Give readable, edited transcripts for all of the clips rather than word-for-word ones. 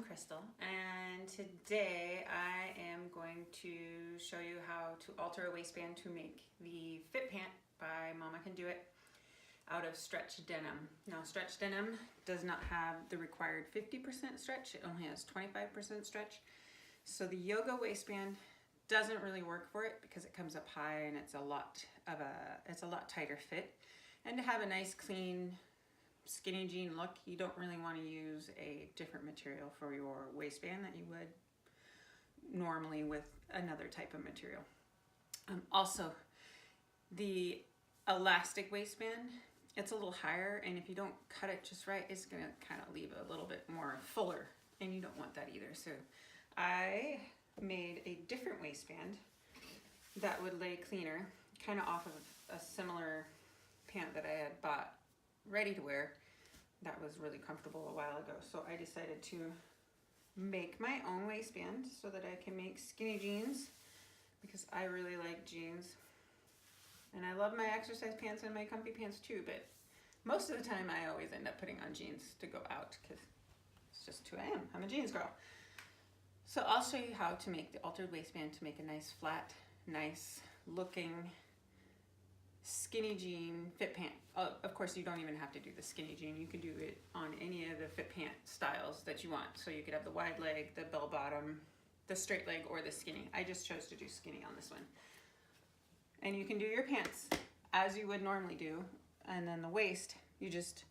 Krystol, and today I am going to show you how to alter a waistband to make the fit pant by Mama Can Do It out of stretch denim. Now, stretch denim does not have the required 50% stretch, it only has 25% stretch. So the yoga waistband doesn't really work for it because it comes up high and it's a lot tighter fit. And to have a nice clean skinny jean look, you don't really want to use a different material for your waistband that you would normally with another type of material. Also, the elastic waistband, it's a little higher, and if you don't cut it just right, it's going to kind of leave a little bit more fuller, and you don't want that either. So I made a different waistband that would lay cleaner, kind of off of a similar pant that I had bought ready to wear that was really comfortable a while ago. So I decided to make my own waistband so that I can make skinny jeans, because I really like jeans, and I love my exercise pants and my comfy pants too, but most of the time I always end up putting on jeans to go out because it's just who I am. I'm a jeans girl. So I'll show you how to make the altered waistband to make a nice flat, nice looking skinny jean fit pant. Of course, you don't even have to do the skinny jean. You can do it on any of the fit pant styles that you want. So you could have the wide leg, the bell bottom, the straight leg, or the skinny. I just chose to do skinny on this one. And you can do your pants as you would normally do. And then the waist, you just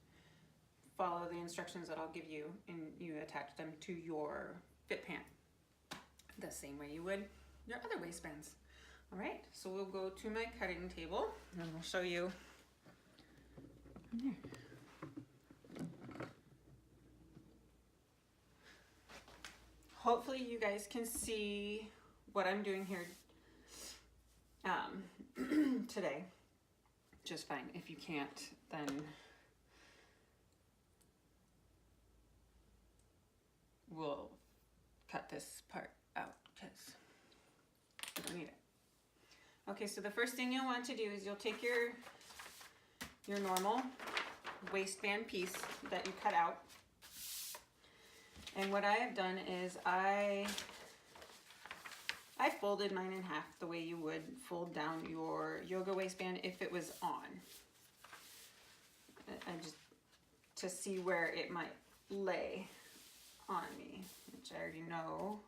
follow the instructions that I'll give you, and you attach them to your fit pant the same way you would your other waistbands. All right, so we'll go to my cutting table and I'll show you. Hopefully you guys can see what I'm doing here today just fine. If you can't, then we'll cut this part out because we don't need it. Okay, so the first thing you'll want to do is you'll take your normal waistband piece that you cut out. And what I have done is I folded mine in half the way you would fold down your yoga waistband if it was on. And just to see where it might lay on me, which I already know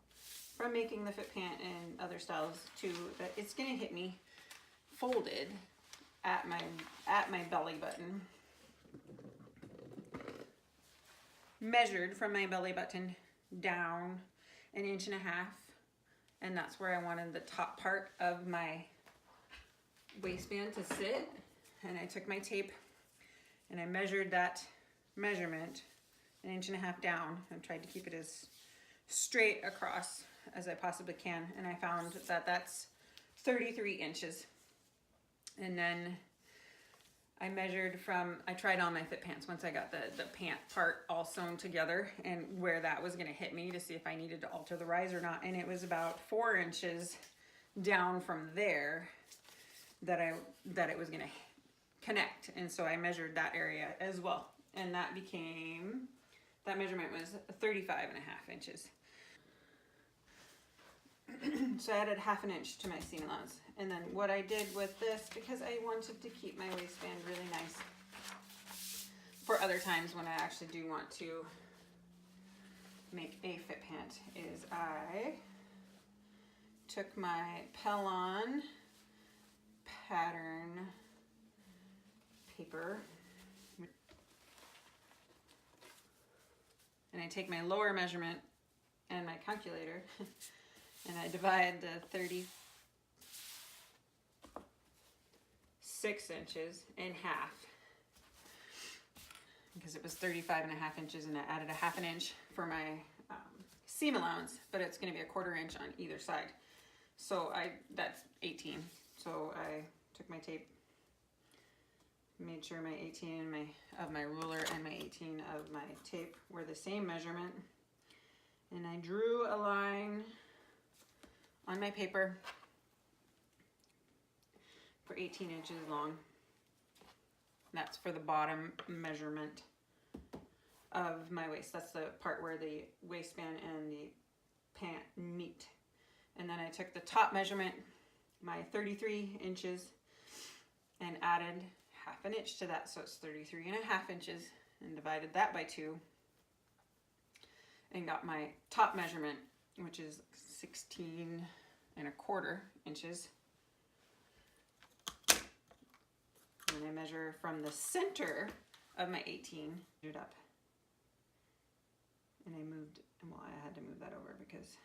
from making the fit pant and other styles too, that it's gonna hit me folded at my belly button. Measured from my belly button down 1.5 inches, and that's where I wanted the top part of my waistband to sit. And I took my tape and I measured that measurement 1.5 inches down and tried to keep it as straight across as I possibly can, and I found that that's 33 inches. And then I measured from, I tried on my fit pants once I got the pant part all sewn together and where that was gonna hit me to see if I needed to alter the rise or not, and it was about 4 inches down from there that it was gonna connect. And so I measured that area as well, and that measurement was 35.5 inches. So I added 1/2 inch to my seam allowance. And then what I did with this, because I wanted to keep my waistband really nice for other times when I actually do want to make a fit pant, is I took my Annelaine Pattern paper and I take my lower measurement and my calculator and I divide the 36 inches in half, because it was 35.5 inches, and I added 1/2 inch for my seam allowance, but it's going to be 1/4 inch on either side. So that's 18. So I took my tape, made sure my 18 of my ruler and my 18 of my tape were the same measurement, and I drew a line on my paper for 18 inches long. That's for the bottom measurement. of my waist. That's the part where the waistband and the pant meet. And then I took the top measurement, my 33 inches, and added half an inch to that, so it's 33.5 inches, and divided that by 2, and got my top measurement, which is 16.25 inches. And I measure from the center of my 18, it up. And I moved, well, I had to move that over because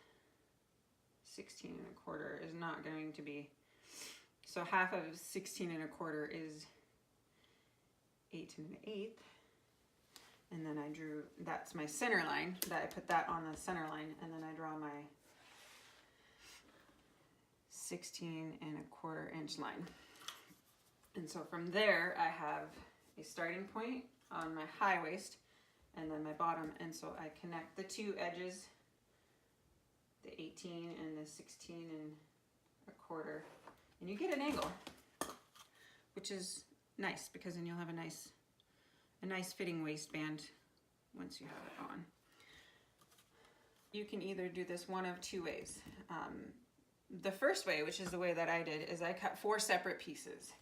16.25 is not going to be, so half of 16.25 is 8 1/8. And then I drew, that's my center line, that I put that on the center line, and then I draw my 16.25 inch line. And so from there, I have a starting point on my high waist and then my bottom. And so I connect the two edges, the 18 and the 16.25, and you get an angle, which is nice because then you'll have a nice fitting waistband once you have it on. You can either do this one of two ways. The first way, which is the way that I did, is I cut 4 separate pieces.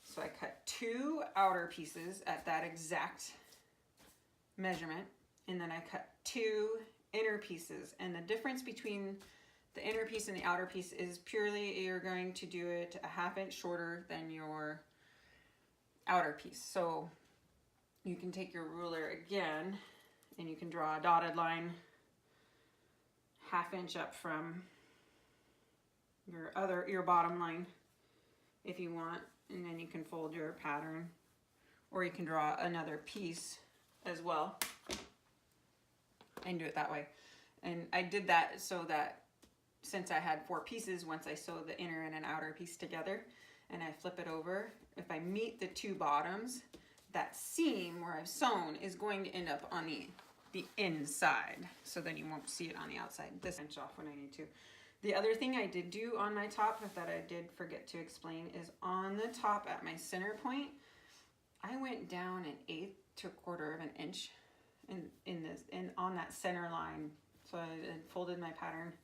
So I cut 2 outer pieces at that exact measurement, and then I cut 2 inner pieces. And the difference between the inner piece and the outer piece is purely you're going to do it a half inch shorter than your outer piece. So you can take your ruler again and you can draw a dotted line half inch up from your bottom line if you want, and then you can fold your pattern, or you can draw another piece as well and do it that way. And I did that so that since I had 4 pieces, once I sew the inner and an outer piece together and I flip it over, if I meet the 2 bottoms, that seam where I've sewn is going to end up on the inside, so then you won't see it on the outside. This inch off when I need to. The other thing I did do on my top that I did forget to explain is on the top at my center point, I went down 1/8 to 1/4 of an inch on that center line. So I had folded my pattern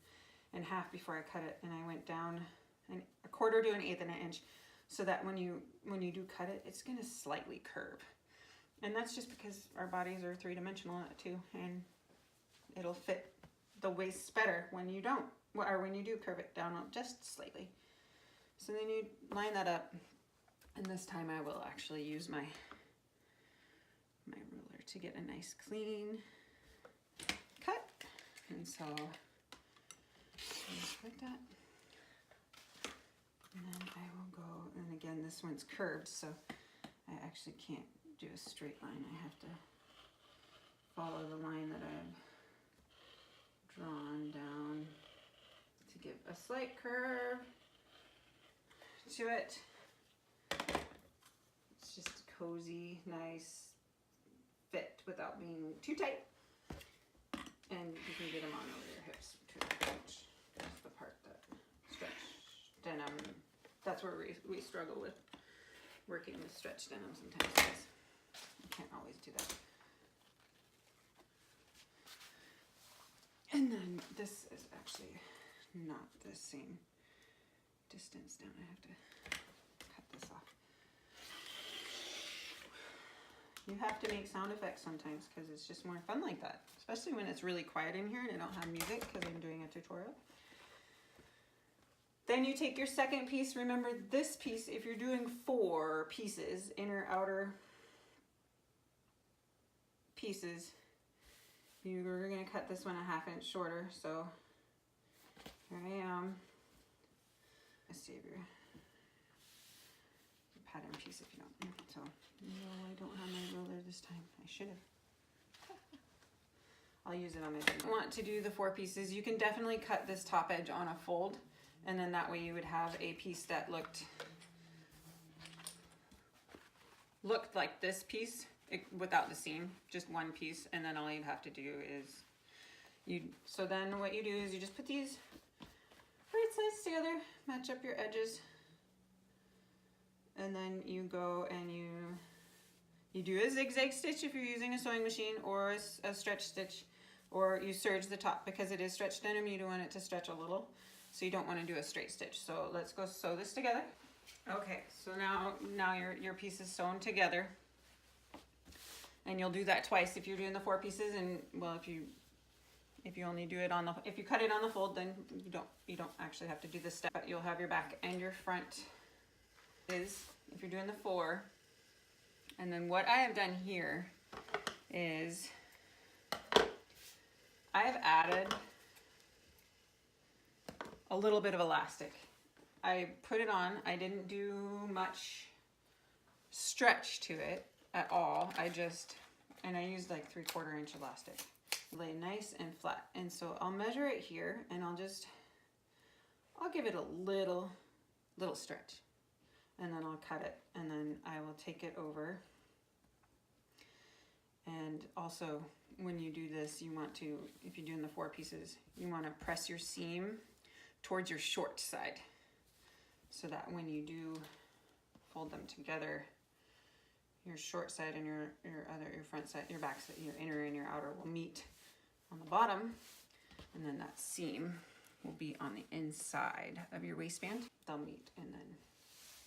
in half before I cut it, and I went down 1/4 to 1/8 of an inch, so that when you do cut it, it's going to slightly curve. And that's just because our bodies are 3-dimensional too, and it'll fit the waist better when you don't, or when you do curve it down just slightly. So then you line that up, and this time I will actually use my ruler to get a nice clean cut. And so just like that. And then I will go, and again, this one's curved, so I actually can't do a straight line. I have to follow the line that I've drawn down to give a slight curve to it. It's just a cozy, nice fit without being too tight. And you can get them on over your hips too. That's the part that stretch denim. That's where we struggle with working with stretch denim sometimes, because you can't always do that. And then this is actually not the same distance down. I have to cut this off. You have to make sound effects sometimes because it's just more fun like that, especially when it's really quiet in here and I don't have music because I'm doing a tutorial. Then you take your second piece. Remember this piece, if you're doing 4 pieces, inner, outer pieces, you're going to cut this one a half inch shorter. So here I am. Let's save your pattern piece if you don't. So no, I don't have my ruler this time. I should have. I'll use it on my finger. If you want to do the 4 pieces, you can definitely cut this top edge on a fold, and then that way you would have a piece that looked like this piece without the seam, just one piece, and then all you'd have to do is so then what you do is you just put these right sides together, match up your edges, and then you go and you You do a zigzag stitch if you're using a sewing machine, or a stretch stitch, or you serge the top because it is stretch denim. You don't want it to stretch a little, so you don't want to do a straight stitch. So let's go sew this together. Okay, so now your piece is sewn together, and you'll do that twice if you're doing the 4 pieces. And well, if you only do it on the, if you cut it on the fold, then you don't actually have to do this step. But you'll have your back and your front is if you're doing the 4. And then what I have done here is I have added a little bit of elastic. I put it on. I didn't do much stretch to it at all. I used like 3/4 inch elastic. Lay nice and flat. And so I'll measure it here, and I'll give it a little stretch. And then I'll cut it, and then I will take it over. And also, when you do this, you want to, if you're doing the 4 pieces, you want to press your seam towards your short side, so that when you do fold them together, your short side and your front side, your back side, your inner and your outer will meet on the bottom, and then that seam will be on the inside of your waistband. They'll meet, and then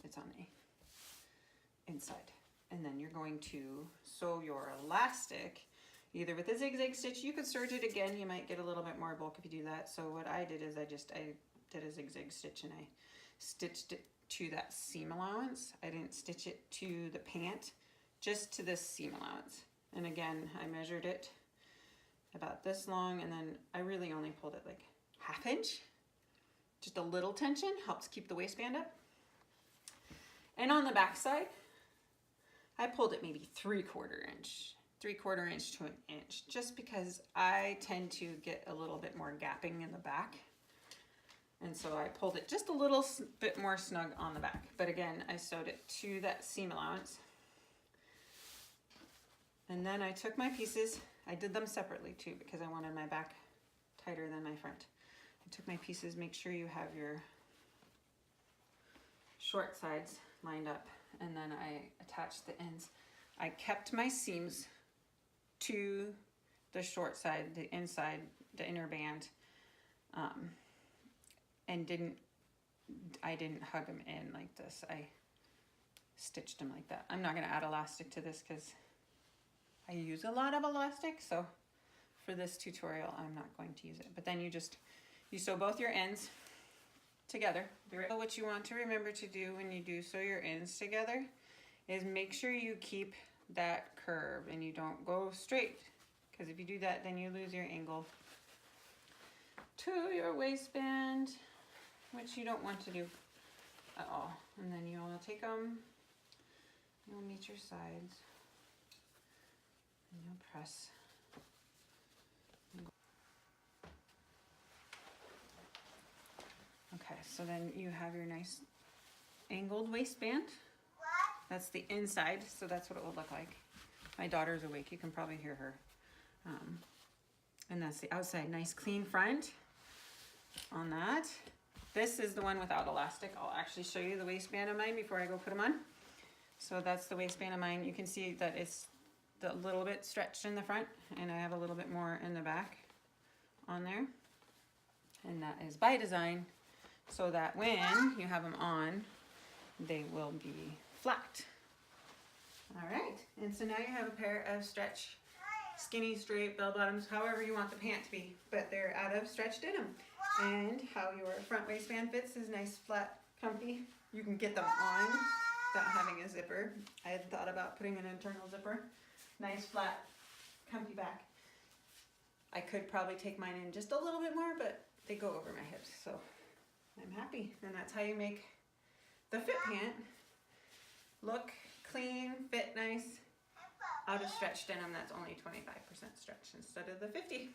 it's on the inside. And then you're going to sew your elastic either with a zigzag stitch. You could serge it again. You might get a little bit more bulk if you do that. So what I did is I did a zigzag stitch, and I stitched it to that seam allowance. I didn't stitch it to the pant, just to this seam allowance. And again, I measured it about this long, and then I really only pulled it like 1/2 inch. Just a little tension helps keep the waistband up. And on the back side, I pulled it maybe 3/4 inch to an inch, just because I tend to get a little bit more gapping in the back. And so I pulled it just a little bit more snug on the back. But again, I sewed it to that seam allowance. And then I took my pieces, I did them separately too, because I wanted my back tighter than my front. I took my pieces, make sure you have your short sides lined up, and then I attached the ends. I kept my seams to the short side, the inside, the inner band, and I didn't hug them in like this. I stitched them like that. I'm not gonna add elastic to this because I use a lot of elastic, so for this tutorial, I'm not going to use it. But then you sew both your ends together. What you want to remember to do when you do sew your ends together is make sure you keep that curve and you don't go straight, because if you do that, then you lose your angle to your waistband, which you don't want to do at all. And then you'll take them, you'll meet your sides, and you'll press. Okay, so then you have your nice angled waistband. That's the inside, so that's what it will look like. My daughter's awake, you can probably hear her. And that's the outside, nice clean front on that. This is the one without elastic. I'll actually show you the waistband of mine before I go put them on. So that's the waistband of mine. You can see that it's a little bit stretched in the front, and I have a little bit more in the back on there. And that is by design, so that when you have them on, they will be flat. All right, and so now you have a pair of stretch, skinny, straight bell bottoms, however you want the pant to be, but they're out of stretch denim. And how your front waistband fits is nice, flat, comfy. You can get them on without having a zipper. I had thought about putting an internal zipper. Nice, flat, comfy back. I could probably take mine in just a little bit more, but they go over my hips, so I'm happy. And that's how you make the fit pant look clean, fit nice, out of stretch denim that's only 25% stretch instead of the 50.